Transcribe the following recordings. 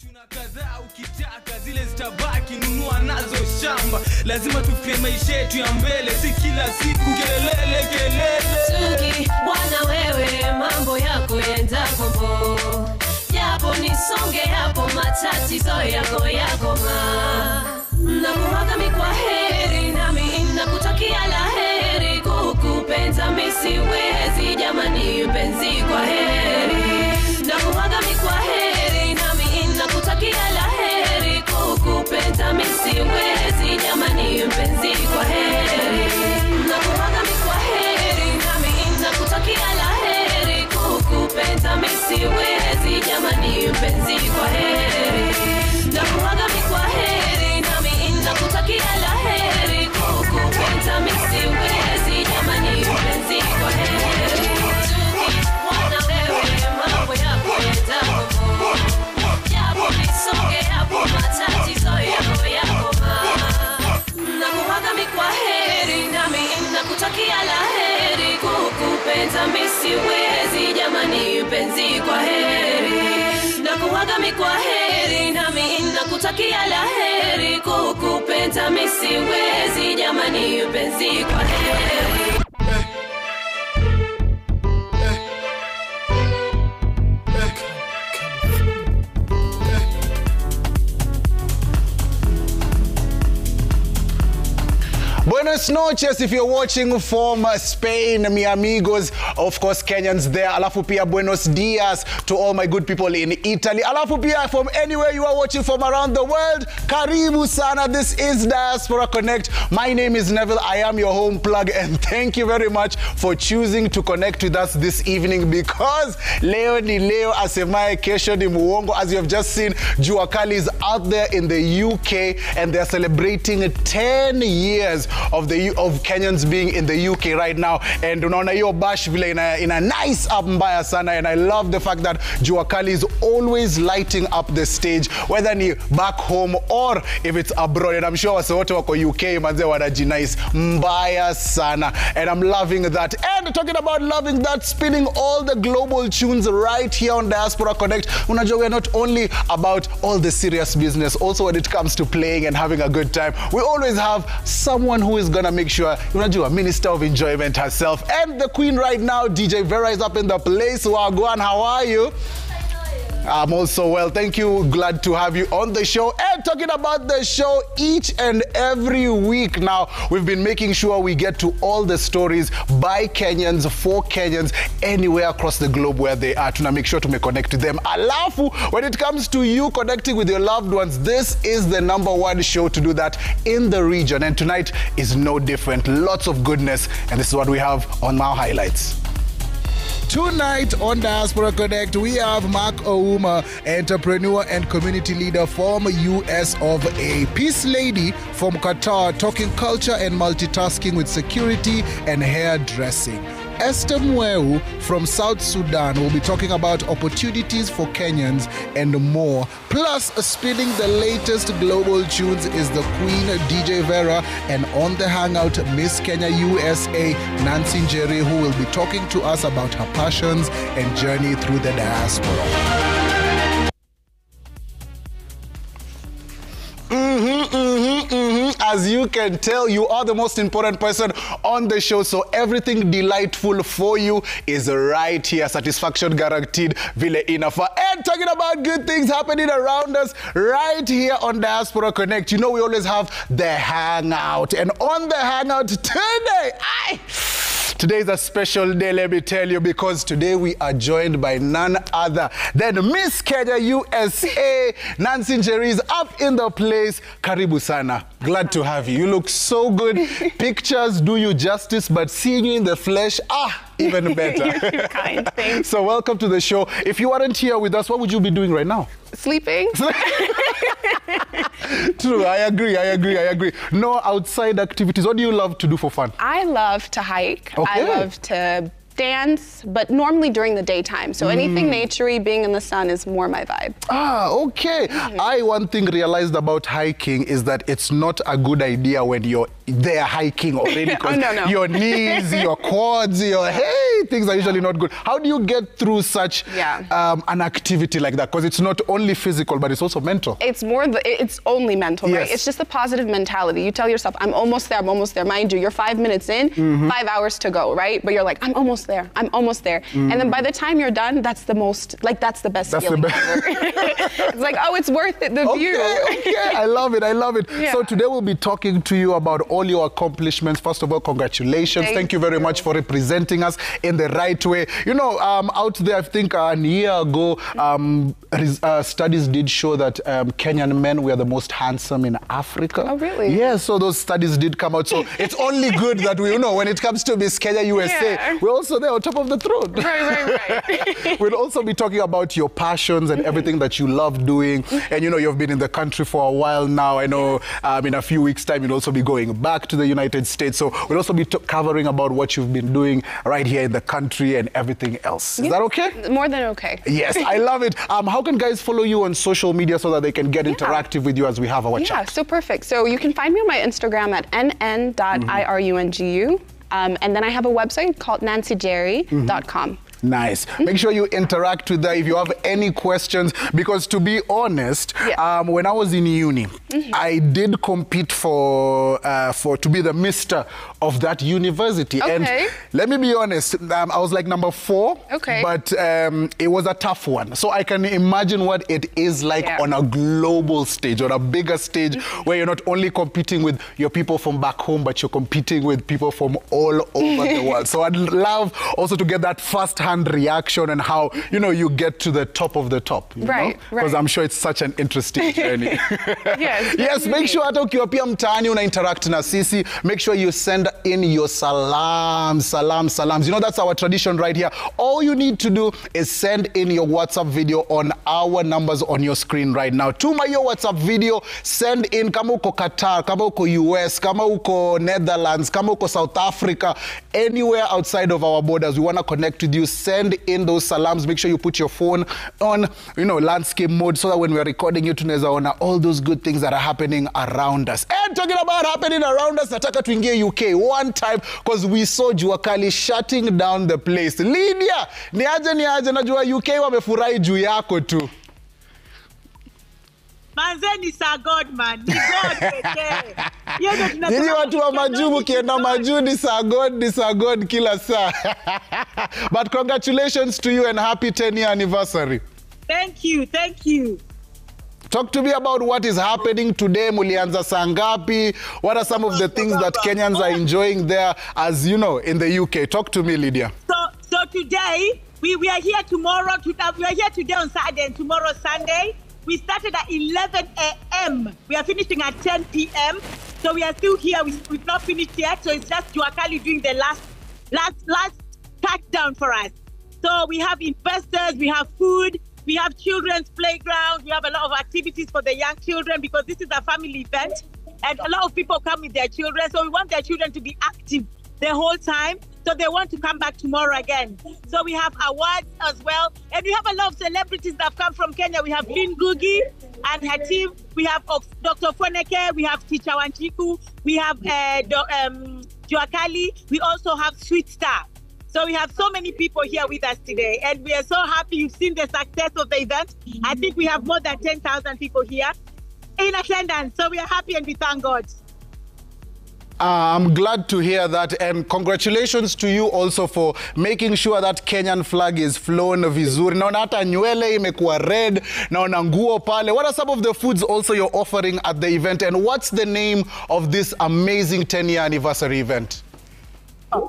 kadhaa ukitaka zile zitabaki nunua nazo shamba lazima tufikie maisha yetu ya mbele si kila siku kelele Tuki bwana wewe mambo yako yenda kombo japo nisonge hapo matatizo yako nakuaga mikwaheri nami nakutakia laheri kukupenda misiwezi jamani mpenzi kwaheri nakuaga mikwaheri nami nakutakia laheri kukupenda misiwezi jamani mpenzi kwaheri nakuaga mikwaheri nami nakutakia laheri kukupenda misiwezi jamani mpenzi kwaheri nakuaga mikwaheri nami nakutakia laheri kukupenda misiwezi jamani mpenzi kwaheri wana wewe mambo yako yatakombo japo nisonge hapo matatizo yako nakuaga mikwaheri nami nakutakia laheri kukupenda misiwezi jamani mpenzi kwaheri nakuaga mikwaheri nami nakutakia laheri kukupenda misiwezi jamani mpenzi kwaheri Buenas noches if you're watching from Spain, mi amigos, of course Kenyans there. Alafu pia buenos dias to all my good people in Italy. Alafu pia from anywhere you are watching from around the world, karibu sana. This is Diaspora Connect. My name is Neville. I am your home plug and thank you very much for choosing to connect with us this evening because leo ni leo asemaye kesho ni muongo. As you have just seen, Jua Kali is out there in the UK and they're celebrating 10 years of Kenyans being in the UK right now, and unaona hiyo bash vile in a nice up mbaya sana, and I love the fact that Jua Kali is always lighting up the stage whether ni back home or if it's abroad, and I'm sure wase wote wako UK manze wanajinice mbaya sana, and I'm loving that. And talking about loving that, spinning all the global tunes right here on Diaspora Connect. Unajua we are not only about all the serious business, also when it comes to playing and having a good time, we always have someone who is gonna make sure, unajua, Minister of Enjoyment herself, and the queen right now, DJ Vera is up in the place. Wagwan, how are you? I'm also well, thank you. Glad to have you on the show. And talking about the show, each and every week now, we've been making sure we get to all the stories by Kenyans, for Kenyans, anywhere across the globe where they are. To make sure to connect to them. Alafu, when it comes to you connecting with your loved ones, this is the #1 show to do that in the region. And tonight is no different. Lots of goodness. And this is what we have on Now Highlights. Tonight on Diaspora Connect, we have Mark Ouma, entrepreneur and community leader from US of A. Peace Lady from Qatar, talking culture and multitasking with security and hairdressing. Esther Mweu from South Sudan will be talking about opportunities for Kenyans and more. Plus, spinning the latest global tunes is the Queen DJ Vera, and on the Hangout, Miss Kenya USA Nancy Njeri, who will be talking to us about her passions and journey through the diaspora. As you can tell, you are the most important person on the show, so everything delightful for you is right here. Satisfaction guaranteed, vile inafa. And talking about good things happening around us right here on Diaspora Connect. You know we always have the Hangout, and on the Hangout today, today is a special day, let me tell you, because today we are joined by none other than Miss Kenya USA. Nancy Njeri is up in the place. Karibu sana. Glad to have you. You look so good. Pictures do you justice, but seeing you in the flesh, even better. You're kind, thanks. So welcome to the show. If you weren't here with us, what would you be doing right now? Sleeping. True, I agree. No outside activities. What do you love to do for fun? I love to hike. Okay. I love to dance, but normally during the daytime. So anything naturey, being in the sun is more my vibe. Ah, okay. One thing realized about hiking is that it's not a good idea when you're there hiking already, because no. your knees, your quads, things are usually not good. How do you get through such an activity like that? Because it's not only physical, but it's also mental. It's it's only mental, right? It's just the positive mentality. You tell yourself, I'm almost there, I'm almost there. Mind you, you're 5 minutes in, 5 hours to go, right? But you're like, I'm almost there, I'm almost there. And then by the time you're done, that's the best feeling ever. It's like, oh, it's worth it, the view. Okay, I love it, I love it. Yeah. So today we'll be talking to you about all your accomplishments. First of all, congratulations. Thank you very much for representing us in the right way. You know, out there, I think a year ago, studies did show that Kenyan men were the most handsome in Africa. Oh, really? Yeah, so those studies did come out. So it's only good that we, when it comes to Miss Kenya USA, we're also there on top of the throne. Right. We'll also be talking about your passions and everything that you love doing. And you've been in the country for a while now. I know in a few weeks' time, you'll also be going back to the United States. So we'll also be covering about what you've been doing right here in the country and everything else. Is that okay? More than okay. Yes, I love it. How can guys follow you on social media so that they can get interactive with you as we have our chat? Yeah, so perfect. So you can find me on my Instagram at nn.irungu. And then I have a website called nancyjerry.com. Nice. Make sure you interact with that if you have any questions, because to be honest, when I was in uni, I did compete to be the mister of that university. Okay. And let me be honest, I was like number 4, but it was a tough one. So I can imagine what it is like on a global stage, on a bigger stage, where you're not only competing with your people from back home, but you're competing with people from all over the world. So I'd love also to get that first-hand reaction and how you get to the top of the top, because I'm sure it's such an interesting journey. Yes, make sure hata ukiwa pia mtaani una interact na sisi, make sure you send in your salams. That's our tradition right here. All you need to do is send in your WhatsApp video on our numbers on your screen right now. Tuma your WhatsApp video, send in kama uko Qatar, kama uko US, kama uko Netherlands, kama uko South Africa, anywhere outside of our borders. We want to connect with you. Send in those salams. Make sure you put your phone on, landscape mode, so that when we're recording you, tunaweza ona all those good things that are happening around us. And talking about happening around us, nataka tuingie UK one time, because we saw Jua Kali shutting down the place. Lydia, niaje, najua UK wamefurahi juu yako tu. Manzeni sa God, man. Ni God pekee. Nini watu wa majubu kienda majuni sa God kila saa. But congratulations to you and happy 10-year anniversary. Thank you. Talk to me about what is happening today. Mulianza sangapi? What are some of the things that Kenyans are enjoying there, as in the UK? Talk to me, Lydia. So today, we are here tomorrow. We are here today on Saturday and tomorrow Sunday. We started at 11 a.m. We are finishing at 10 p.m. So we are still here. We've not finished yet. So it's just Jua Kali doing the last touchdown for us. So we have investors, we have food, we have children's playground, we have a lot of activities for the young children, because this is a family event and a lot of people come with their children. So we want their children to be active the whole time, so they want to come back tomorrow again. So we have awards as well, and we have a lot of celebrities that have come from Kenya. We have Lynn Ngugi and her team. We have Dr. Foneke, we have Teacher Wanjiku, we have Jua Kali, we also have Sweet Star. So we have so many people here with us today, and we are so happy. You've seen the success of the event. I think we have more than 10,000 people here in attendance. So we are happy and we thank God. I'm glad to hear that, and congratulations to you also for making sure that Kenyan flag is flown vizuri. Naona hata nywele imekuwa red, naona nguo pale. What are some of the foods also you're offering at the event, and what's the name of this amazing 10-year anniversary event? The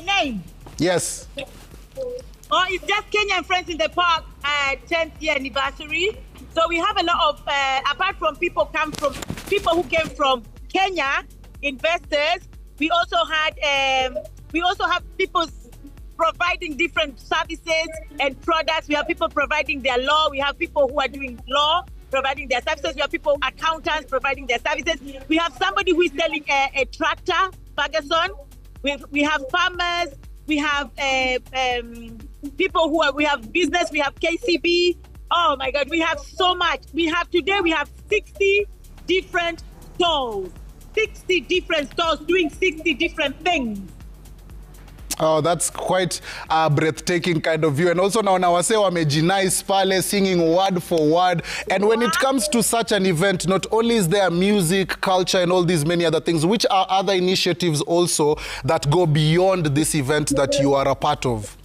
name? Yes. It's just Kenyan Friends in the Park 10th year anniversary. So we have a lot of, apart from people who came from Kenya, investors, we also have people providing different services and products. We have people providing their law. We have people who are doing law, providing their services. We have people, accountants, providing their services. We have somebody who is selling a tractor, Ferguson. We have farmers, we have people we have business, we have KCB. Oh my God, we have so much. Today we have 60 different stalls. 60 different stores doing 60 different things. Oh, that's quite a breathtaking kind of view. And also naona wase wamejinais pale singing word for word. And when it comes to such an event, not only is there music, culture, and all these many other things, which are other initiatives also that go beyond this event that you are a part of?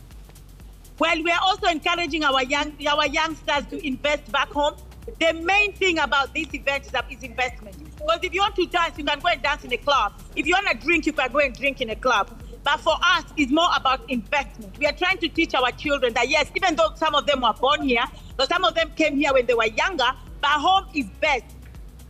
Well, we are also encouraging our youngsters to invest back home. The main thing about this event is investment. Because if you want to dance, you can go and dance in a club. If you want to drink, you can go and drink in a club. But for us, it's more about investment. We are trying to teach our children that, yes, even though some of them were born here, but some of them came here when they were younger, but home is best.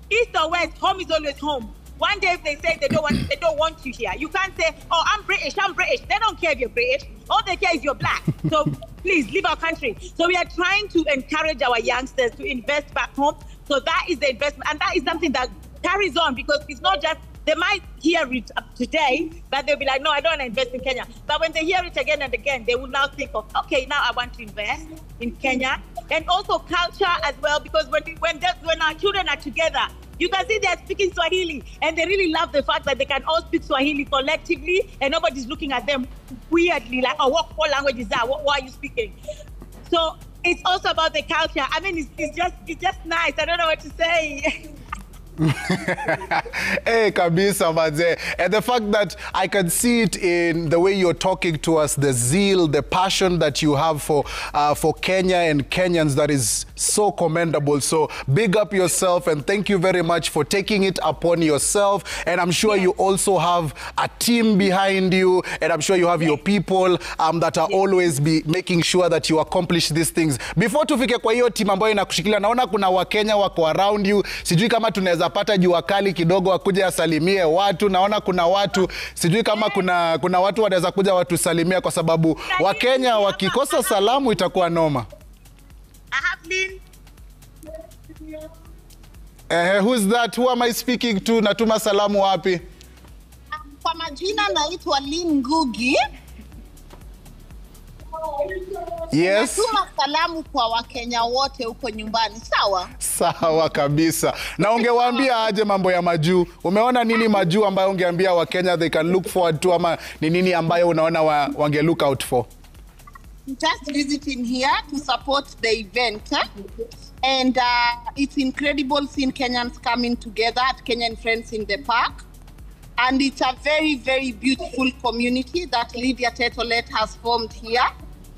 East or west, home is always home. One day if they say they don't want you here, you can't say, oh, I'm British. They don't care if you're British. All they care is you're black. So please, leave our country. So we are trying to encourage our youngsters to invest back home. So that is the investment. And that is something that carries on, because it's not just, they might hear it today, but they'll be like, no, I don't want to invest in Kenya. But when they hear it again and again, they will now think of, okay, now I want to invest in Kenya. And also culture as well, because when our children are together, you can see they're speaking Swahili, and they really love the fact that they can all speak Swahili collectively, and nobody's looking at them weirdly, like, oh, what language is that? What are you speaking? So it's also about the culture. I mean, it's just nice. I don't know what to say. Hey, kabisa manze. And the fact that I can see it in the way you're talking to us, the zeal, the passion that you have for Kenya and Kenyans, that is so commendable. So big up yourself, and thank you very much for taking it upon yourself. And I'm sure you also have a team behind you, and I'm sure you have your people that are always be making sure that you accomplish these things. Before tufike kwa hiyo team ambayo inakushikilia, naona kuna Wakenya wako around you. Sijui kama tunaweza pata jua kali kidogo wakuja asalimie watu. Naona kuna watu, sijui kama kuna watu wanaweza kuja watusalimia, kwa sababu Wakenya wakikosa salamu itakuwa noma. Who's that? Who am I speaking to? Natuma salamu wapi? Kwa majina naitwa Lynn Ngugi. Yes. Natuma salamu kwa Wakenya wote huko nyumbani. Sawa? Sawa kabisa. Na ungewaambia aje mambo ya majuu? Umeona nini majuu ambayo ungeambia Wakenya they can look forward to, ama ni nini ambayo unaona wange look out for? Just visiting here to support the event. And it's incredible seeing Kenyans coming together at Kenyan Friends in the Park. And it's a very, very beautiful community that Lydia Tetolet has formed here.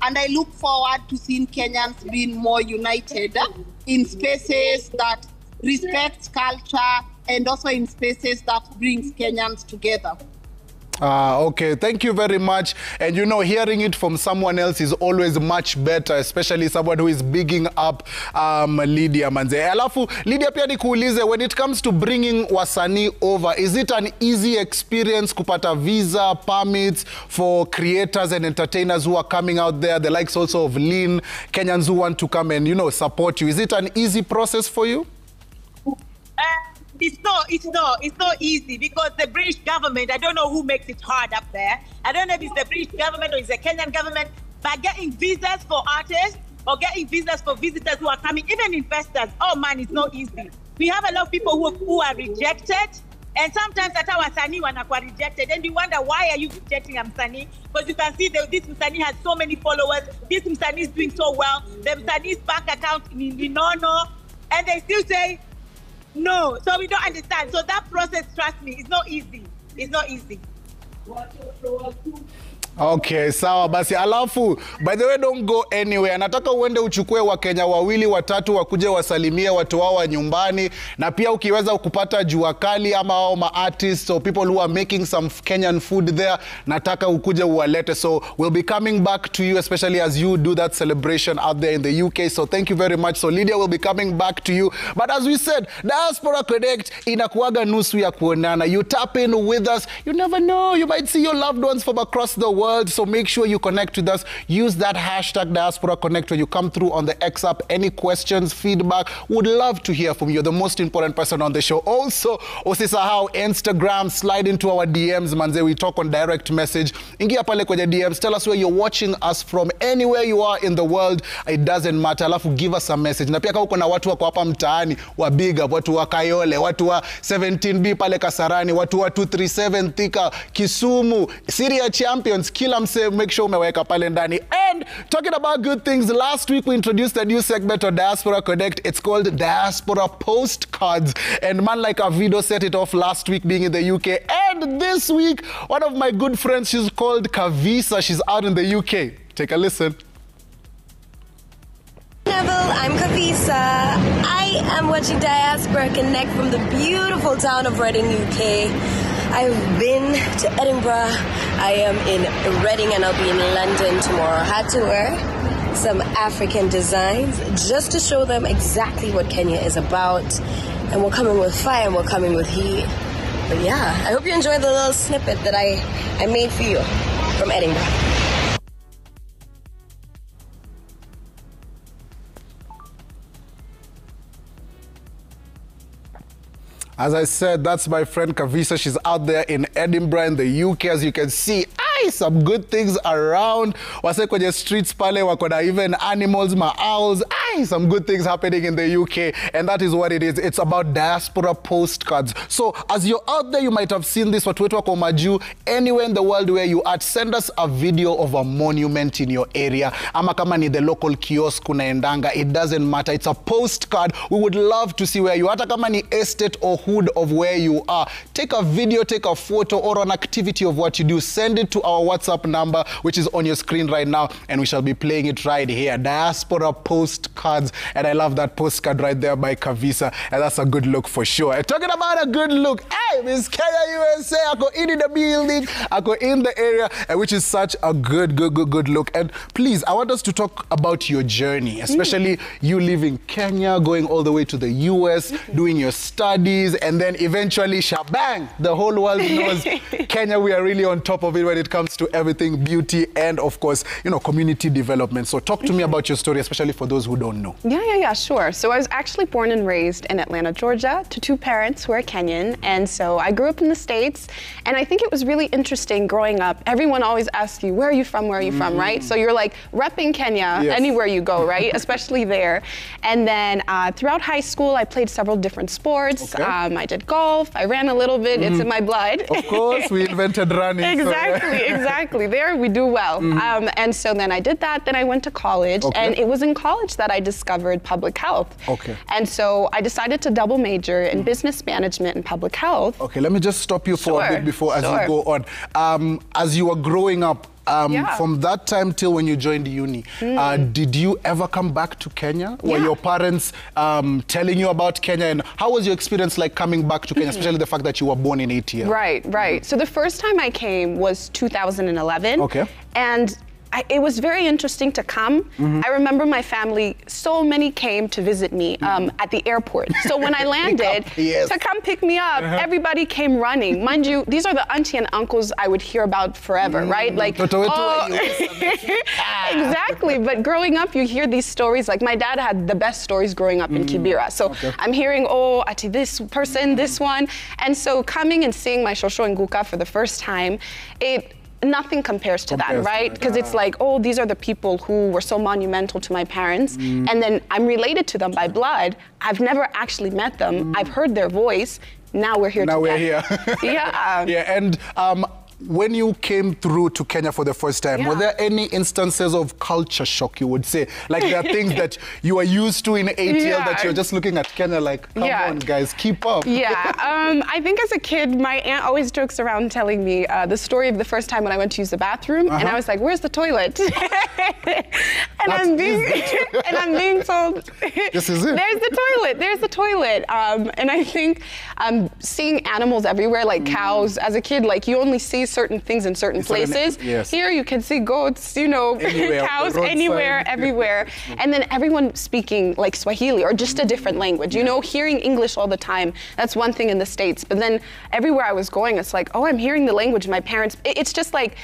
And I look forward to seeing Kenyans being more united in spaces that respect culture, and also in spaces that brings Kenyans together. Okay, thank you very much. And you know, hearing it from someone else is always much better, especially someone who is bigging up Lydia manze. Alafu Lydia, pia nikuulize, when it comes to bringing wasanii over, is it an easy experience kupata visa, permits for creators and entertainers who are coming out there, the likes also of Lynn, Kenyans who want to come and, you know, support you? Is it an easy process for you? It's not easy, because the British government, I don't know who makes it hard up there. I don't know if it's the British government or it's the Kenyan government, but getting visas for artists or getting visas for visitors who are coming, even investors, oh man, it's not easy. We have a lot of people who are rejected, and sometimes hata wasanii wanakuwa rejected, and you wonder, why are you rejecting a msanii? Because you can see that this msanii has so many followers, this msanii is doing so well, the msanii's bank account in no, and they still say, no, so we don't understand. So that process, trust me, it's not easy. It's not easy. Okay, sawa basi. Alafu, by the way, don't go anywhere. Nataka uende uchukue Wakenya wawili watatu wakuje wasalimie watu wao wa nyumbani, na pia ukiweza kupata jua kali ama wao ma-artists or people who are making some Kenyan food there, nataka ukuje uwalete. So we'll be coming back to you, especially as you do that celebration out there in the UK. So thank you very much. So Lydia will be coming back to you. But as we said, Diaspora Connect inakuaga nusu ya kuonana. You tap in with us. You never know. You might see your loved ones from across the world. world. So make sure you connect with us. Use that hashtag Diaspora Connect when you come through on the X app. Any questions, feedback, would love to hear from you. You're the most important person on the show. Also, usisahau Instagram, slide into our DMs, manze. We talk on direct message. Ingia pale kwenye DMs. Tell us where you're watching us from. Anywhere you are in the world, it doesn't matter. Alafu give us a message. Na pia kama uko na watu wako hapa mtaani, wa big up, watu wa Kayole, watu wa 17B pale Kasarani, watu wa 237 Thika, Kisumu, Syria Champions, kila mse, make sure umeweka pale ndani. And talking about good things, last week we introduced a new segment on Diaspora Connect. It's called Diaspora Postcards. And man like Avido set it off last week being in the UK. And this week, one of my good friends, she's called Kavisa. She's out in the UK. Take a listen. I'm Kavisa. I am watching Diaspora Connect from the beautiful town of Reading, UK. I've been to Edinburgh. I am in Reading and I'll be in London tomorrow. I had to wear some African designs just to show them exactly what Kenya is about. And we're coming with fire and we're coming with heat. But yeah, I hope you enjoyed the little snippet that I made for you from Edinburgh. As I said, that's my friend Kavisa. She's out there in Edinburgh in the UK. As you can see, some good things around. Wase kwenye streets pale wako na even animals, ma owls. Some good things happening in the UK. And that is what it is. It's about Diaspora Postcards. So as you're out there, you might have seen this. Watu wetu wako majuu. Anywhere in the world where you are, send us a video of a monument in your area. Ama kama ni the local kiosk unaendanga. It doesn't matter. It's a postcard. We would love to see where you are. Hata kama ni estate or hood of where you are. Take a video, take a photo or an activity of what you do. Send it to our WhatsApp number, which is on your screen right now, and we shall be playing it right here. Diaspora Postcards. And I love that postcard right there by Kavisa. And that's a good look for sure. And talking about a good look, hey, Miss Kenya USA, I go in the building, I go in the area, which is such a good look. And please, I want us to talk about your journey, especially you leaving Kenya, going all the way to the US, doing your studies, and then eventually, shabang, the whole world knows Kenya, we are really on top of it when it comes to everything beauty and, of course, you know, community development. So talk to me about your story, especially for those who don't know. Yeah, sure. So I was actually born and raised in Atlanta, Georgia, to two parents who are Kenyan. And so I grew up in the States. And I think it was really interesting growing up. Everyone always asks you, where are you from? Where are you from, right? So you're like repping Kenya anywhere you go, right? Especially there. And then throughout high school, I played several different sports. Okay. I did golf. I ran a little bit. It's in my blood. Of course, we invented running. Exactly. There we do well. And so then I did that. Then I went to college. Okay. And it was in college that I discovered public health. Okay. And so I decided to double major in business management and public health. Okay, let me just stop you for a bit before as you go on. As you were growing up, from that time till when you joined uni, did you ever come back to Kenya? Were your parents telling you about Kenya? And how was your experience like coming back to Kenya, especially the fact that you were born in ATL? Right. So the first time I came was 2011. Okay. And it was very interesting to come. I remember my family, so many came to visit me at the airport. So when I landed, to come pick me up, everybody came running. Mind you, these are the auntie and uncles I would hear about forever, right? Like, exactly. But growing up, you hear these stories. Like my dad had the best stories growing up in Kibera. So I'm hearing, ati this person, this one. And so coming and seeing my Shosho and Nguka for the first time, nothing compares to that, right? Because it's like, these are the people who were so monumental to my parents. And then I'm related to them by blood. I've never actually met them. I've heard their voice. Now we're here together. Now we're here. And when you came through to Kenya for the first time, were there any instances of culture shock, you would say? Like there are things that you are used to in ATL that you're just looking at Kenya like, come on guys, keep up. I think as a kid, my aunt always jokes around telling me the story of the first time when I went to use the bathroom, and I was like, where's the toilet? and I'm being told, this is it. There's the toilet. And I think seeing animals everywhere, like cows, as a kid, like you only see certain things in certain places. Here you can see goats, you know, cows anywhere, everywhere. And then everyone speaking like Swahili or just a different language, you know, hearing English all the time. That's one thing in the States. But then everywhere I was going, it's like, I'm hearing the language my parents, it's just like,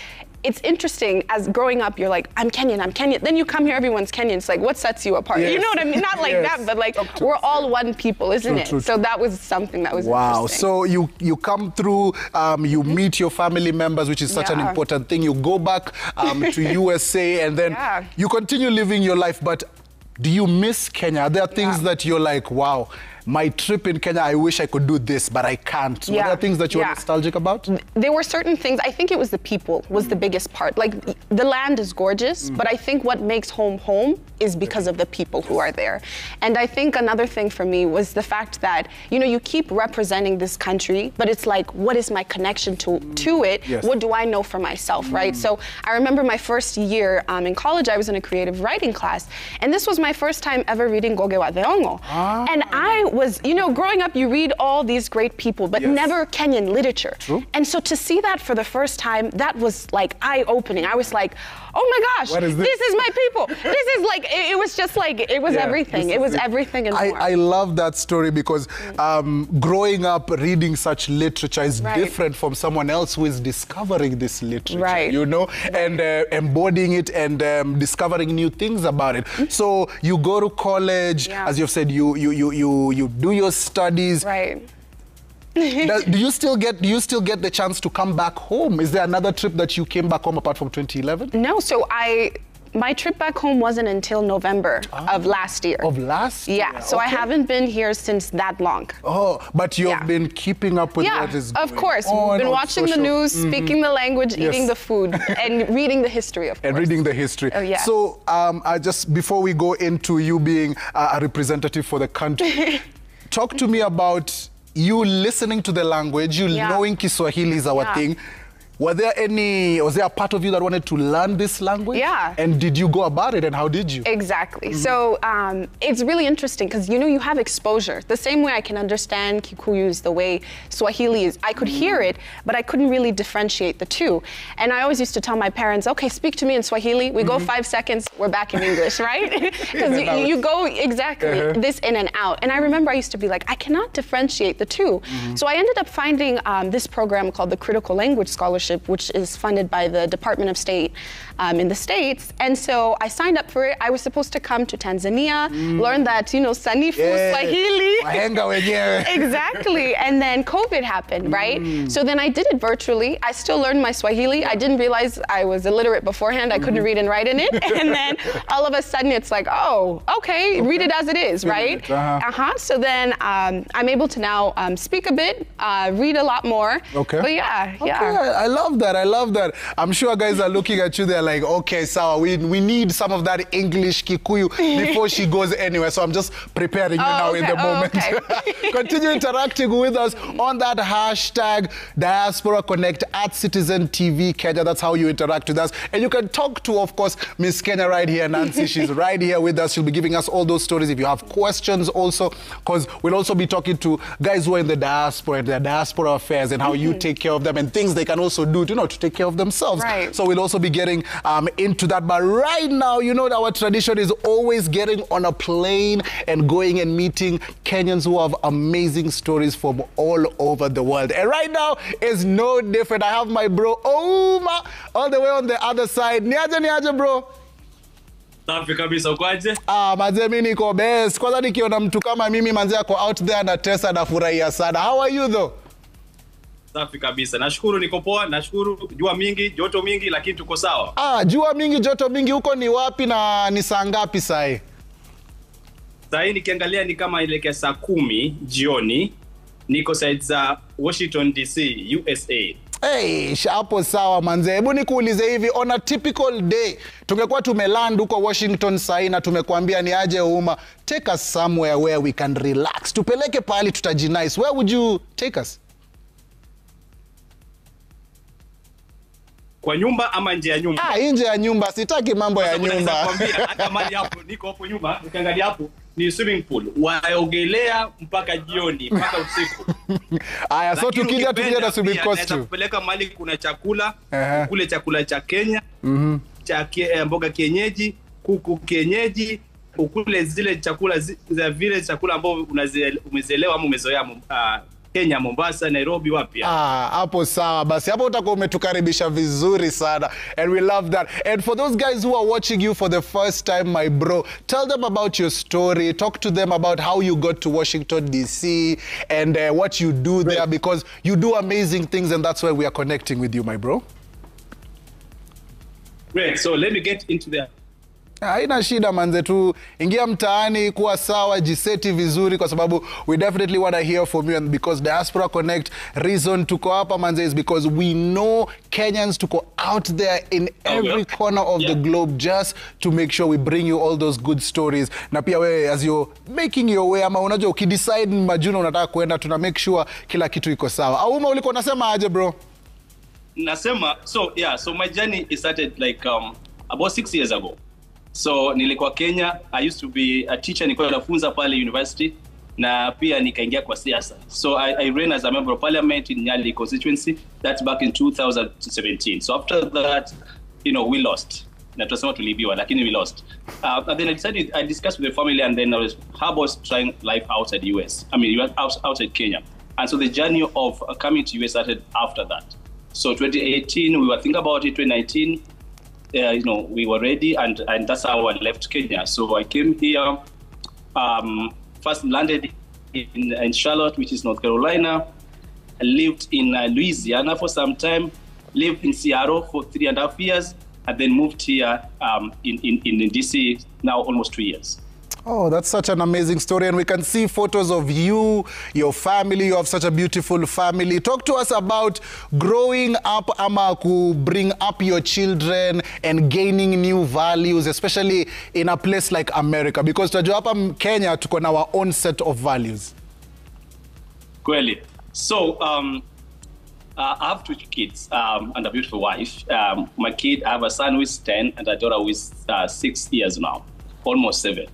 it's interesting as growing up, you're like, I'm Kenyan. Then you come here, everyone's Kenyan. It's like, what sets you apart? Yes. You know what I mean? Not like that, but like, we're all one people, isn't it? True. So that was something that was wow. interesting. So you come through, you meet your family members, which is such an important thing. You go back to USA, and then you continue living your life. But do you miss Kenya? Are there things that you're like, wow, my trip in Kenya, I wish I could do this, but I can't. Were there things that you're nostalgic about? There were certain things. I think it was the people was the biggest part. Like, the land is gorgeous, but I think what makes home is because of the people who are there. And I think another thing for me was the fact that, you know, you keep representing this country, but it's like, what is my connection to it? Yes. What do I know for myself, right? So I remember my first year in college, I was in a creative writing class, and this was my first time ever reading Goge wa Theongo. And I was, you know, growing up, you read all these great people, but never Kenyan literature. True. And so to see that for the first time, that was like eye-opening. I was like, oh my gosh, what is this? This is my people. This is like, it was just like, it was everything. It was everything and more. I love that story because growing up reading such literature is different from someone else who is discovering this literature, you know, and embodying it and discovering new things about it. So you go to college, as you've said, you do your studies. Right. Do you still get the chance to come back home? Is there another trip that you came back home apart from 2011? No, so my trip back home wasn't until November of last year. Of last year? Yeah, so I haven't been here since that long. Oh, but you've been keeping up with what is going on. Of course. We've been watching the news, speaking the language, eating the food, and reading the history, of course. And reading the history. Oh, yeah. So just before we go into you being a representative for the country, talk to me about you listening to the language, you knowing Kiswahili is our thing. Was there a part of you that wanted to learn this language? Yeah. And did you go about it, and how did you? Exactly. So it's really interesting because, you know, you have exposure. The same way I can understand Kikuyu is the way Swahili is. I could hear it, but I couldn't really differentiate the two. And I always used to tell my parents, okay, speak to me in Swahili. We go 5 seconds, we're back in English, right? Because you go this in and out. And I remember I used to be like, I cannot differentiate the two. So I ended up finding this program called the Critical Language Scholarship, which is funded by the Department of State in the States. And so I signed up for it. I was supposed to come to Tanzania, learn that, you know, Sanifu Swahili. Exactly. And then COVID happened, right? So then I did it virtually. I still learned my Swahili. I didn't realize I was illiterate beforehand. I couldn't read and write in it. And then all of a sudden it's like, oh, okay, read it as it is, right? So then I'm able to now speak a bit, read a lot more. Okay. But I love that. I'm sure guys are looking at you, they're like, okay, Sawa, we need some of that English Kikuyu before she goes anywhere. So I'm just preparing you now in the moment. Continue interacting with us on that hashtag Diaspora Connect at Citizen TV Kenya. That's how you interact with us. And you can talk to, of course, Miss Kenya right here, Nancy. She's right here with us. She'll be giving us all those stories. If you have questions also, because we'll also be talking to guys who are in the diaspora and their diaspora affairs and how you take care of them and things they can also do, you know, to take care of themselves. Right. So we'll also be getting into that. But right now, you know, our tradition is always getting on a plane and going and meeting Kenyans who have amazing stories from all over the world. And right now is no different. I have my bro Oma all the way on the other side. Niaje bro. Safi kabisa, ukoaje? Manze mimi niko best. Kwanza nikiona mtu kama mimi manze ako out there na tesa na furahia sana. How are you though? Safi kabisa. Nashukuru niko poa, nashukuru jua mingi, joto mingi lakini tuko sawa. Jua mingi, joto mingi, huko ni wapi na ni saa ngapi saa hii? Saa hii nikiangalia ni kama ile saa 10 jioni. Niko side za Washington DC, USA. Hey, hapo sawa manze. Hebu nikuulize hivi, on a typical day, tungekuwa tumeland huko Washington saa na tumekuambia ni aje Uma, take us somewhere where we can relax. Tupeleke pahali tutajinice. Where would you take us? Kwa nyumba ama nje ya nyumba? Nje ya nyumba, sitaki mambo ya nyumba. Nakwambia hata mali hapo niko hapo nyumba, ukiangalia hapo ni swimming pool. Waogelea mpaka jioni, mpaka usiku. So tukija na swimming costume. Kupeleka mali kuna chakula, kule chakula cha Kenya, cha mboga kienyeji, kuku kienyeji, ukule zile chakula za vile chakula ambao umezielewa ama umezoea Kenya, Mombasa, Nairobi, wapi? Hapo sawa basi, hapo utakuwa umetukaribisha vizuri sana, and we love that. And for those guys who are watching you for the first time, my bro, tell them about your story. Talk to them about how you got to Washington DC and what you do there, because you do amazing things, and that's why we are connecting with you, my bro. Great. So let me get into the haina shida manze, tu ingia mtaani, kuwa sawa, jiseti vizuri, kwa sababu we definitely want to hear from you. And because Diaspora Connect, reason tuko hapa manze is because we know Kenyans tuko out there in every corner of the globe just to make sure we bring you all those good stories. Na pia wewe as you're making your way, ama unajua ukidecide Majuna unataka kwenda, tuna make sure kila kitu iko sawa. Auma uliko nasema aje bro? Nasema, so my journey started like about 6 years ago. So nilikuwa Kenya, I used to be a teacher, nilikuwa nafunza pale university, na pia nikaingia kwa siasa. So I ran as a member of parliament in Nyali constituency. That's back in 2017. So after that, we lost. Na tunasema tulibiwa, lakini we lost. And then I discussed with the family, and then I was, how about trying life outside the US? I mean, outside Kenya. And so the journey of coming to US started after that. So 2018, we were thinking about it. 2019, we were ready, and that's how I left Kenya. So I came here, first landed in Charlotte, which is North Carolina. I lived in Louisiana for some time, lived in Seattle for 3.5 years, and then moved here in DC now almost 2 years. Oh, that's such an amazing story, and we can see photos of you, your family. You have such a beautiful family. Talk to us about growing up, ama ku bring up your children and gaining new values, especially in a place like America, because tunajua hapa Kenya tuko na our own set of values. Kweli. So I have 2 kids and a beautiful wife. My kid, I have a son who is 10 and a daughter who is 6 years now, almost 7.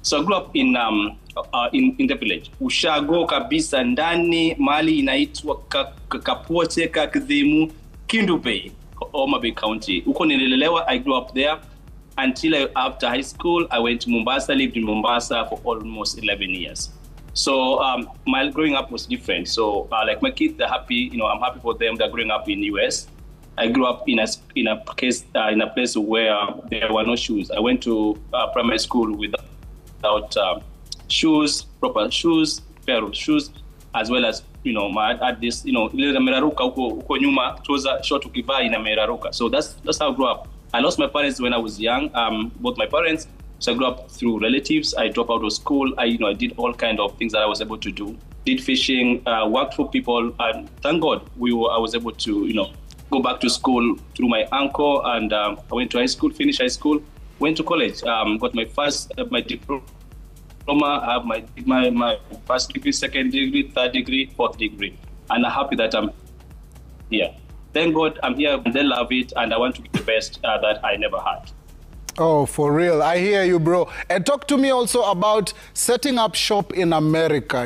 So I grew up in the village. Ushago kabisa ndani mali inaitwa Kapote Kakdhimu Kindu Bay, Homa Bay County. Uko nililelewa, I grew up there until after high school I went to Mombasa, lived in Mombasa for almost 11 years. So my growing up was different. So like my kids, they're happy, I'm happy for them. They're growing up in the US. I grew up in a place where there were no shoes. I went to primary school without shoes, proper shoes, pair of shoes, as well as, I had this, ile meraruka uko nyuma, trouser short ukivaa ina meraruka. So that's how I grew up. I lost my parents when I was young, both my parents. So I grew up through relatives. I dropped out of school. I did all kind of things that I was able to do. Did fishing, worked for people, and thank God I was able to, go back to school through my uncle, and I went to high school, finished high school, went to college, got my first, my diploma, I have my first degree, second degree, third degree, fourth degree, and I'm happy that I'm here. Thank God I'm here, and they love it, and I want to be the best that I never had. Oh, for real. I hear you, bro. And talk to me also about setting up shop in America,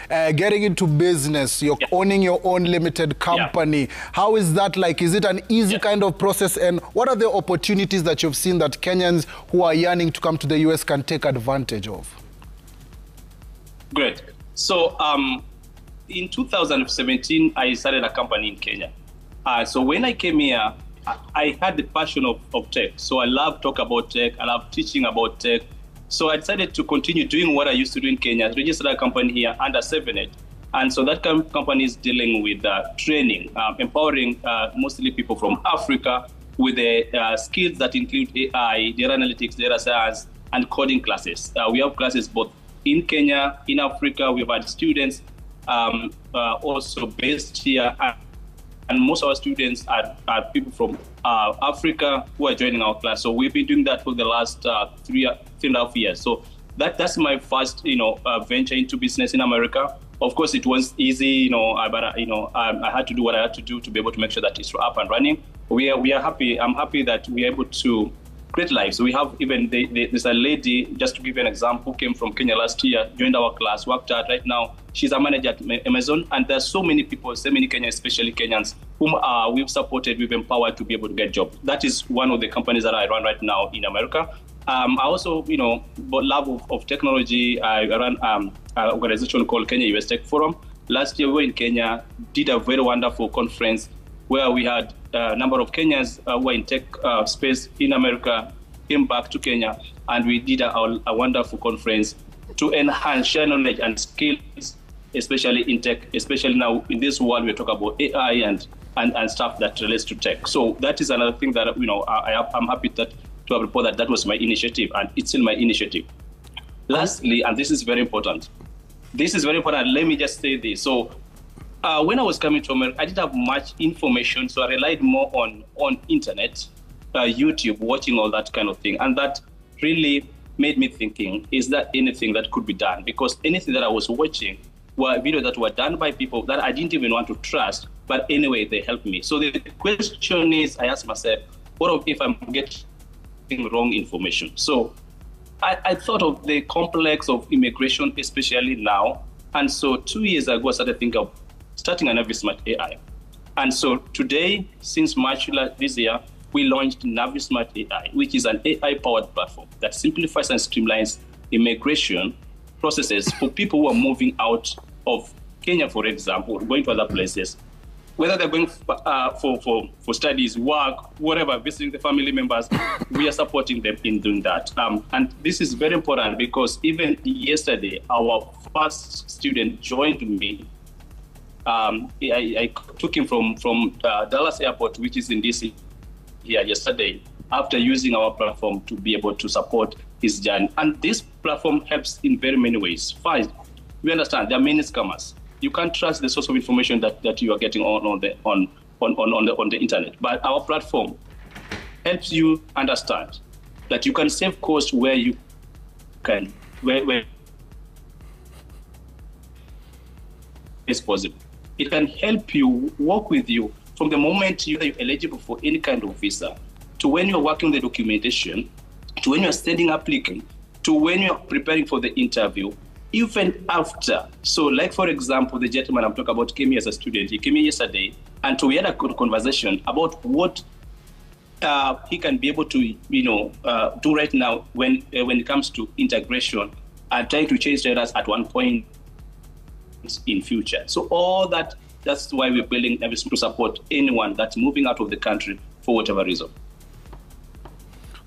getting into business. You're owning your own limited company. How is that like? Is it an easy kind of process? And what are the opportunities that you've seen that Kenyans who are yearning to come to the US can take advantage of? Great. So in 2017, I started a company in Kenya. So when I came here, I had the passion of tech. So I love talk about tech. I love teaching about tech. So I decided to continue doing what I used to do in Kenya. I registered a company here under 7-8. And so that company is dealing with training, empowering mostly people from Africa with the skills that include AI, data analytics, data science, and coding classes. We have classes both in Kenya, in Africa. We've had students also based here. And most of our students are people from Africa who are joining our class. So we've been doing that for the last 3.5 years. So that's my first, venture into business in America. Of course, it was easy, but I had to do what I had to do to be able to make sure that it's up and running. We are happy. I'm happy that we are able to create lives. So we have even there's a lady, just to give you an example, who came from Kenya last year, joined our class, worked out right now. She's a manager at Amazon, and there's so many people, so many Kenyans, especially Kenyans, whom we've supported, we've empowered to be able to get jobs. That is one of the companies that I run right now in America. I also, love of technology. I run an organization called Kenya US Tech Forum. last year we were in Kenya, did a very wonderful conference where we had a number of Kenyans who were in tech space in America, came back to Kenya, and we did a wonderful conference to enhance, share knowledge and skills, especially in tech, especially now in this world we talk about AI and stuff that relates to tech. So that is another thing that, you know, I'm happy to have reported that was my initiative, and it's still my initiative. Lastly, and this is very important. This is very important. Let me just say this. So when I was coming to America, I didn't have much information, so I relied more on internet, YouTube, watching all that kind of thing. And that really made me thinking, is there anything that could be done? Because anything that I was watching were videos that were done by people that I didn't even want to trust, but anyway, they helped me. So the question is, I asked myself, what if I'm getting wrong information? So I thought of the complex of immigration, especially now. And so 2 years ago, I started thinking of starting an Navismart AI. And so today, since March this year, we launched Navismart AI, which is an AI-powered platform that simplifies and streamlines immigration processes for people who are moving out of Kenya, for example, going to other places, whether they're going for studies, work, whatever, visiting the family members, we are supporting them in doing that. And this is very important because even yesterday, our first student joined me. I took him from Dallas Airport, which is in DC, here yesterday, after using our platform to be able to support his journey. And this platform helps in very many ways. First, we understand there are many scammers. You can't trust the source of information that you are getting on the internet. But our platform helps you understand that you can save costs where you can, where it's possible. It can help you, work with you from the moment you're eligible for any kind of visa, to when you're working on the documentation, to when you're sending applicant, to when you're preparing for the interview, even after. So like, for example, the gentleman I'm talking about came here as a student. He came here yesterday, and so we had a good conversation about what he can be able to, do right now when it comes to integration and trying to change status at one point in future. So all that's why we're building Navismart to support anyone that's moving out of the country for whatever reason.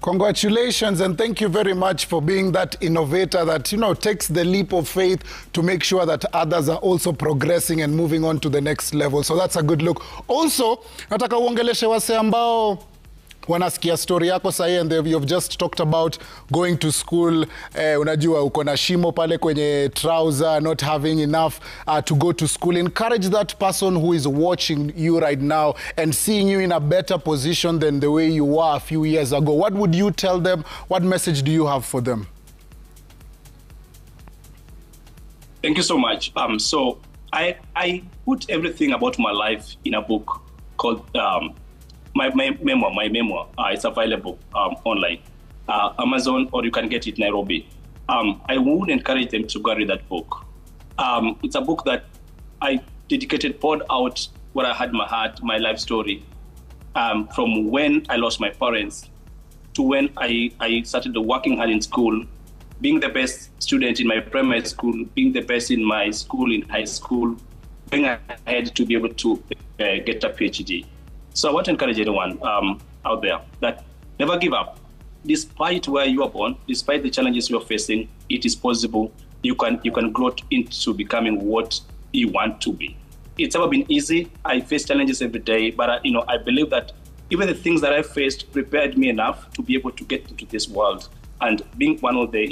Congratulations, and thank you very much for being that innovator that, takes the leap of faith to make sure that others are also progressing and moving on to the next level. So that's a good look. Also, nataka uongeleshe wase ambao wanasikia story yako sahi, and you've just talked about going to school, unajua uko na shimo pale kwenye trouser, not having enough to go to school. Encourage that person who is watching you right now and seeing you in a better position than the way you were a few years ago. What would you tell them? What message do you have for them? Thank you so much. So I put everything about my life in a book called my memoir. It's available online, Amazon, or you can get it Nairobi. I would encourage them to go read that book. It's a book that I poured out what I had in my heart, my life story, from when I lost my parents to when I started working hard in school, being the best student in my primary school, being the best in my school, in high school, going ahead to be able to get a PhD. So I want to encourage anyone out there that never give up. Despite where you are born, despite the challenges you are facing, it is possible. You can grow into becoming what you want to be. It's never been easy. I face challenges every day, but I believe that even the things that I faced prepared me enough to be able to get into this world. And being one of the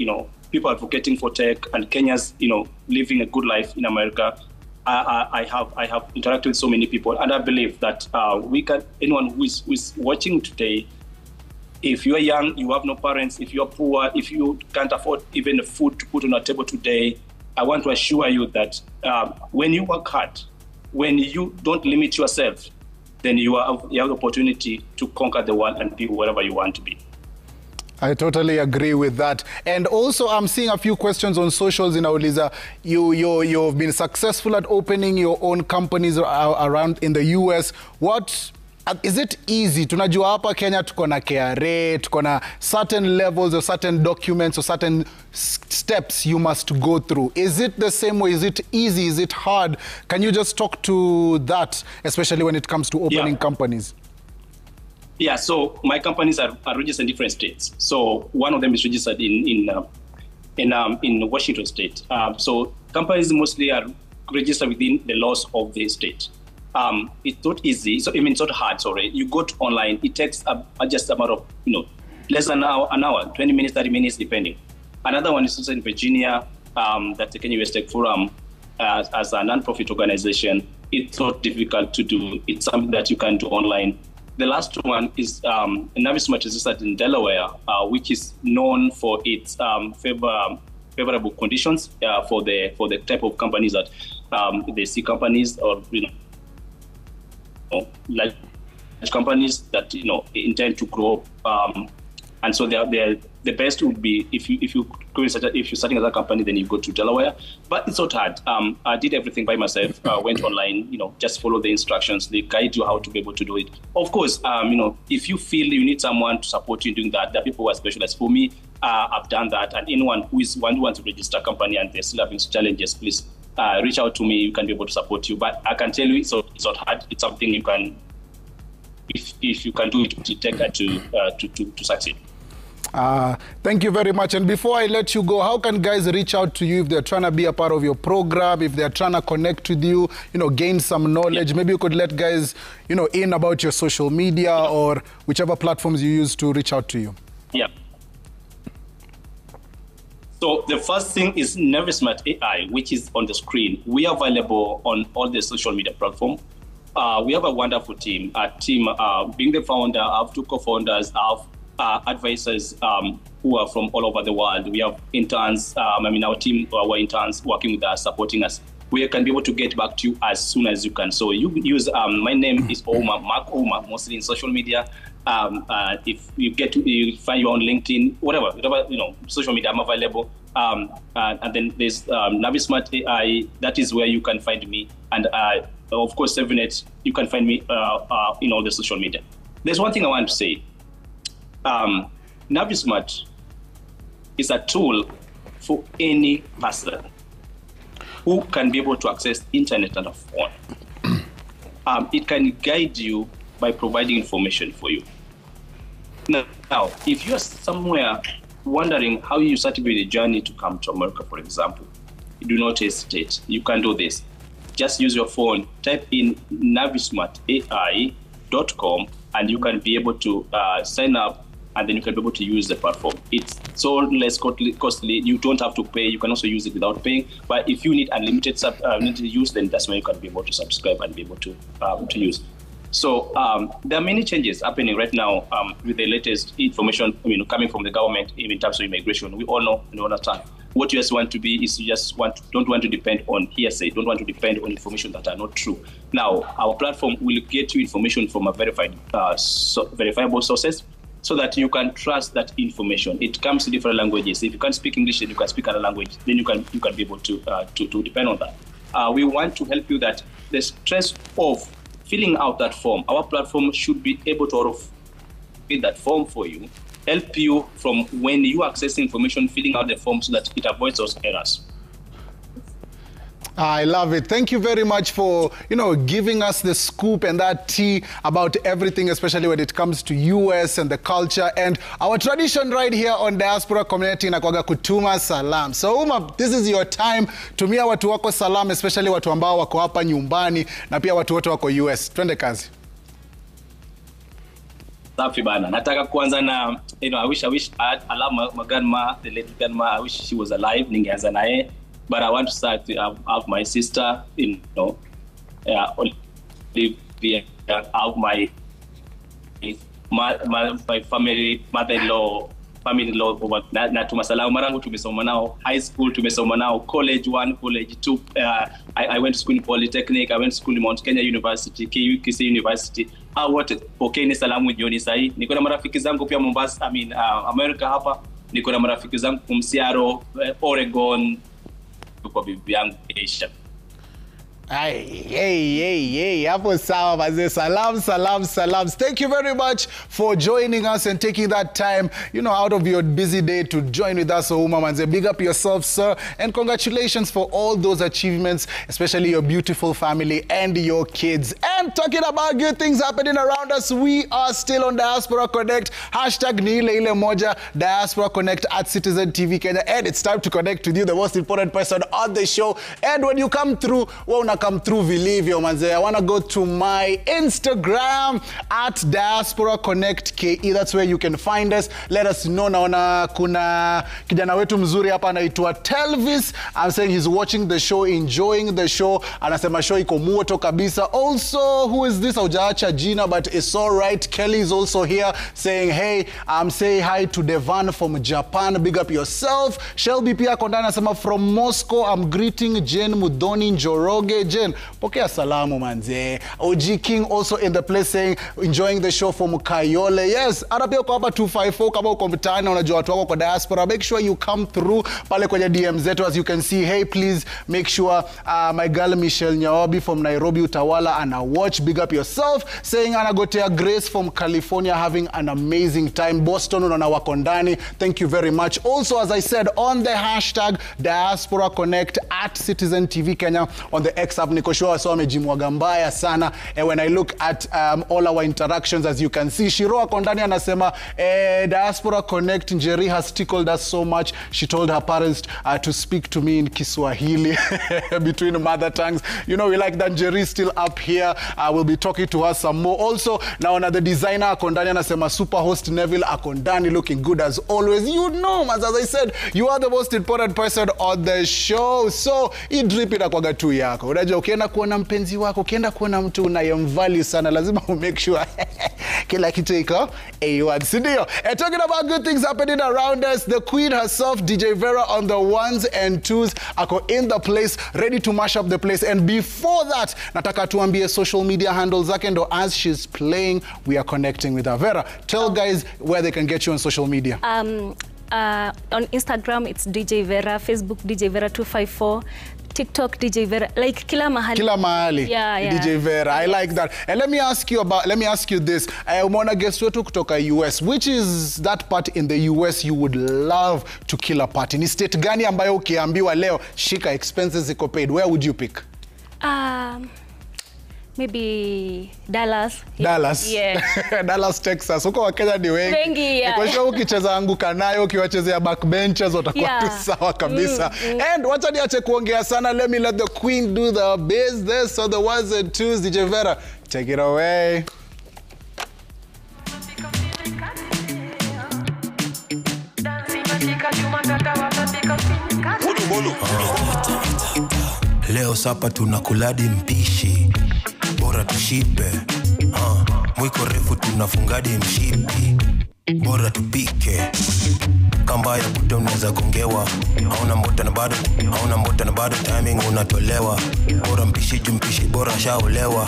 people advocating for tech and Kenyans, living a good life in America, I have interacted with so many people, and I believe that anyone who is watching today, if you are young, you have no parents, if you are poor, if you can't afford even the food to put on a table today, I want to assure you that when you work hard, when you don't limit yourself, then you have the opportunity to conquer the world and be wherever you want to be. I totally agree with that. And also, I'm seeing a few questions on socials in Auliza. You've been successful at opening your own companies around in the US. What is it easy? Tunajua hapa Kenya tuko na KRA, tuko na certain levels or certain documents or certain steps you must go through. Is it the same way? Is it easy? Is it hard? Can you just talk to that, especially when it comes to opening companies? Yeah, so my companies are registered in different states. So one of them is registered in Washington State. So companies mostly are registered within the laws of the state. It's not easy. So I mean, it's not hard. Sorry, you go to online. It takes just about of less than an hour, 20 minutes, 30 minutes, depending. Another one is also in Virginia. That the Kenya US Tech Forum as a non-profit organization. It's not difficult to do. It's something that you can do online. The last one is NaviSmart is registered in Delaware, which is known for its favorable conditions for the type of companies that they see companies or large companies that intend to grow, and so the best would be if you're starting as a company, then you go to Delaware. But it's not hard. I did everything by myself. Went online, just follow the instructions. They guide you how to be able to do it. Of course, if you feel you need someone to support you in doing that, there are people who are specialized. For me, I've done that. And anyone who wants to register a company and they're still having challenges, please reach out to me. We can be able to support you. But I can tell you, it's not hard. It's something you can, if you can do it, to take that to succeed. Thank you very much. And before I let you go, how can guys reach out to you if they're trying to be a part of your program, if they're trying to connect with you, gain some knowledge? Yeah. Maybe you could let guys, in about your social media or whichever platforms you use to reach out to you. Yeah. So the first thing is NaviSmart AI, which is on the screen. We are available on all the social media platforms. We have a wonderful team. Being the founder, I have 2 co-founders, I have advisors who are from all over the world. We have interns. Our team, our interns working with us, supporting us. We can be able to get back to you as soon as you can. So you use my name is Oma, Mark Oma, mostly in social media. If you find you on LinkedIn, whatever social media, I'm available. And then there's NaviSmart AI. That is where you can find me. And of course, 7net, you can find me in all the social media. There's one thing I want to say. NaviSmart is a tool for any person who can be able to access internet on a phone. It can guide you by providing information for you. Now, if you are somewhere wondering how you started with a journey to come to America, for example, do not hesitate. You can do this. Just use your phone, type in navismartai.com, and you can be able to sign up, and then you can be able to use the platform. It's so less costly. You don't have to pay. You can also use it without paying. But if you need unlimited use, then that's when you can be able to subscribe and be able to use. So there are many changes happening right now with the latest information coming from the government in terms of immigration. We all know and understand. What you just want to be is you just don't want to depend on hearsay, don't want to depend on information that are not true. Now, our platform will get you information from a verifiable sources, so that you can trust that information. It comes in different languages. If you can't speak English and you can speak another language, then you can be able to depend on that. We want to help you that the stress of filling out that form, our platform should be able to fill that form for you, help you from when you access information, filling out the form so that it avoids those errors. I love it. Thank you very much for, giving us the scoop and that tea about everything, especially when it comes to US and the culture and our tradition right here on Diaspora Community inakwaga kutuma salam. So Uma, this is your time. Tumia watu wako salam, especially watu ambao wako hapa nyumbani na pia watu wote wako US. Twende kazi. Safi bana. Nataka kuanza na, I wish I love my grandma, the late grandma. I wish she was alive. Ningeanza naye. But I want to start to have my sister, Olivia, have my family, mother-in-law, na tumasalamu marangu tumesoma nao, high school tumesoma nao, college 1, college 2. I went to school in Polytechnic, I went to school in Mount Kenya University, KUKC University. Wote pokeni salamu jioni sahi. Niko na marafiki zangu pia Mombasa, America hapa. Niko na marafiki zangu Seattle, Oregon, kwa bibi yangu Asia. Hey, hapo sawa mazee. Salams. Thank you very much for joining us and taking that time, out of your busy day to join with us. Uma manze, big up yourself, sir, and congratulations for all those achievements, especially your beautiful family and your kids. And talking about good things happening around us, we are still on Diaspora Connect. #niile moja Diaspora Connect at Citizen TV Kenya, and it's time to connect with you, the most important person on the show. And when you come through, come through vilivyo manze. I want to go to my Instagram at Diaspora Connect KE. That's where you can find us. Let us know. Naona kuna kijana wetu mzuri hapa anaitwa Telvis. I'm saying he's watching the show, enjoying the show. Anasema show iko moto kabisa. Also, who is this? Haujaacha jina, but it's all right. Kelly is also here saying, hey, say hi to Devan from Japan. Big up yourself. Shelby pia kondana anasema from Moscow. I'm greeting Jen Mudoni Njoroge. Jen, pokea salamu manze. OG King also in the place saying enjoying the show from Kayole. Yes, ara pia uko hapa 254 kama uko mtaani unajua watu wako kwa diaspora. Make sure you come through pale kwenye DM zetu. As you can see, hey, please make sure my girl Michelle Nyaobi from Nairobi Utawala ana watch. Big up yourself. Saying anagotea Grace from California having an amazing time. Boston unaona wako ndani. Thank you very much. Also, as I said, on the hashtag Diaspora Connect at Citizen TV Kenya on the X app. Niko sure so amejimwaga mbaya sana. And when I look at all our interactions, as you can see, Shiro akondani anasema Diaspora Connect Njeri has tickled us so much. She told her parents to speak to me in Kiswahili between mother tongues. We like that. Njeri still up here. We'll be talking to her some more. Also, now another designer akondani anasema super host Neville akondani looking good as always. As I said, you are the most important person on the show. So, idrip inakwaga tu yako. Unajua ukienda kuona mpenzi wako, ukienda kuona mtu unayemvalue sana, lazima make sure kila kitu iko A1. Sindio? And talking about good things happening around us, the queen herself, DJ Vera on the ones and twos, ako in the place, ready to mash up the place. And before that, nataka tuambie social media handles zake ndo as she's playing, we are connecting with her. Vera, tell guys where they can get you on social media. On Instagram, it's DJ Vera. Facebook, DJ Vera 254. TikTok, DJ Vera, like kila mahali. Yeah. DJ Vera, I like that. And let me ask you this. Umeona guest wetu kutoka US. Which is that part in the US you would love to kill a party? Ni state gani ambayo ukiambiwa leo shika expenses iko paid? Where would you pick? Maybe Dallas. Yeah. Dallas, Texas. Huko Wakenya ni wengi. Yeah. Kwa sababu ukicheza anguka nayo, ukiwachezea backbenchers watakuwa tu sawa kabisa. And wacha niache kuongea sana. Let me let the queen do the business. So the ones and twos, DJ Vera, take it away. Leo sapa tunakuladi mpishi, bora tushibe. Mwiko refu tunafungadi mshipi, bora tupike. Kamba ya buta unaweza kongewa, hauna mbota na bado timing unatolewa. Bora mpishi jumpishi, bora shaolewa.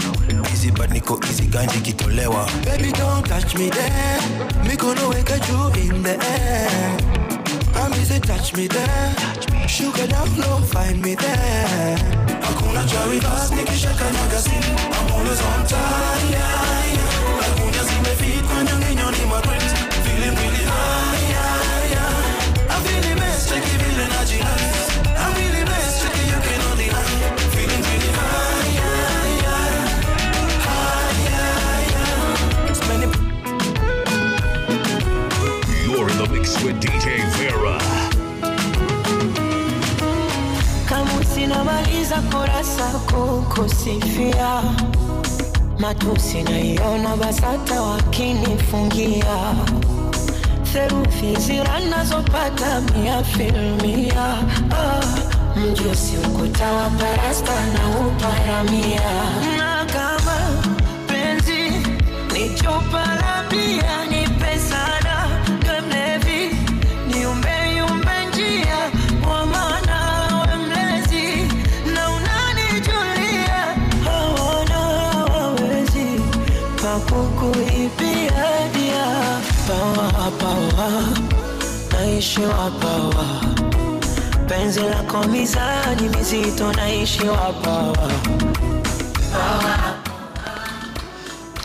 Easy but niko easy ganji kitolewa. Baby don't touch me there, me gonna wake you in the air. I'm easy, touch me there. Sugar down low, find me there. Hakuna cherry bus, nikishaka magazine. I'm always on time. Hakuna zimefit kwa nyonginyo ni magret. Feeling really high. I'm feeling best, check it, feeling nice. I'm really best, check it, you can only high. Feeling really high. You're in the mix with DJ Vera. Sinamaliza kurasa kukusifia, matusi naiona basata wakinifungia, therufi ziranazopata mia filmia, mjusi ukuta wa parasta na uparamia. Na kama penzi ni chupa la bia, ni pesana gemlevi, ni umbe njia wa maana kukuibia dia. Pawa, naishiwa pawa. penzi lako mizani mizito naishi wapawa.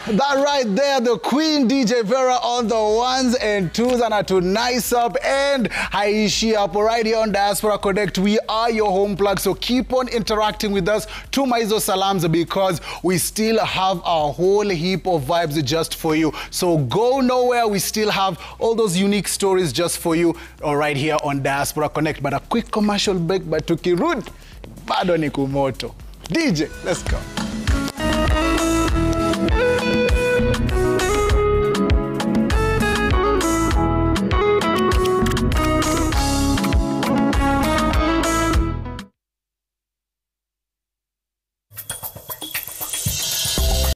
That right there, the Queen DJ Vera on the ones and twos, and to nice up and haishi up right here on Diaspora Connect. We are your home plug, so keep on interacting with us. Tuma hizo salams because we still have a whole heap of vibes just for you. So go nowhere. We still have all those unique stories just for you right here on Diaspora Connect. But a quick commercial break, but tukirudi bado ni kumoto. DJ, let's go.